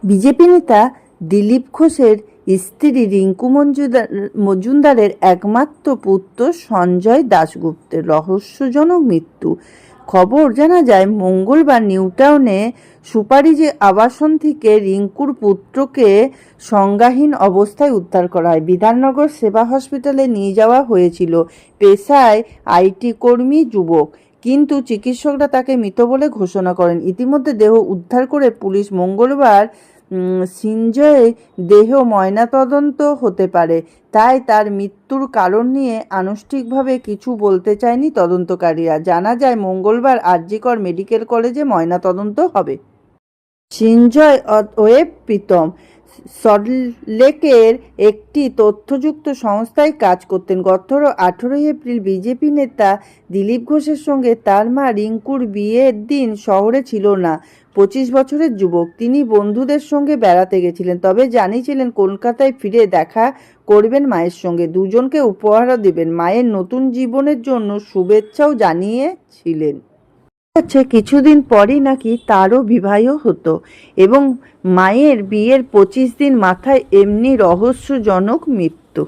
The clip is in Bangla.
বিজেপি নেতা দিলীপ ঘোষের স্ত্রী রিঙ্কু মজুমদারের একমাত্র পুত্র সঞ্জয় দাশগুপ্তের রহস্যজনক মৃত্যু। খবর জানা যায় মঙ্গলবার নিউটাউনে সুপারিজি আবাসন থেকে রিঙ্কুর পুত্রকে সংজ্ঞাহীন অবস্থায় উদ্ধার করা হয়। বিধাননগর সেবা হসপিটালে নিয়ে যাওয়া হয়েছিল। পেশায় আইটি কর্মী যুবক, কিন্তু চিকিৎসকরা তাকে মৃত বলে ঘোষণা করেন। ইতিমধ্যে দেহ উদ্ধার করে পুলিশ মঙ্গলবার সঞ্জয় দেহ ময়নাতদন্ত হতে পারে, তাই তার মৃত্যুর কারণ নিয়ে আনুষ্ঠানিকভাবে কিছু বলতে চায়নি তদন্তকারীরা। জানা যায় মঙ্গলবার আরজিকর মেডিকেল কলেজে ময়নাতদন্ত হবে। সঞ্জয় ওয়েব প্রীতম সল্টলেকের একটি তথ্যযুক্ত সংস্থায় কাজ করতেন। গত 18 এপ্রিল বিজেপি নেতা দিলীপ ঘোষের সঙ্গে তার মা রিঙ্কুর বিয়ের দিন শহরে ছিল না। 25 বছরের যুবক, তিনি বন্ধুদের সঙ্গে বেড়াতে গেছিলেন, তবে জানিয়েছিলেন কলকাতায় ফিরে দেখা করবেন মায়ের সঙ্গে, দুজনকে উপহারও দেবেন, মায়ের নতুন জীবনের জন্য শুভেচ্ছাও জানিয়েছিলেন। কিছুদিন পরই নাকি তারও বিবাহ হতো এবং মায়ের বিয়ের 25 দিন মাথায় এমনি রহস্যজনক মৃত্যু।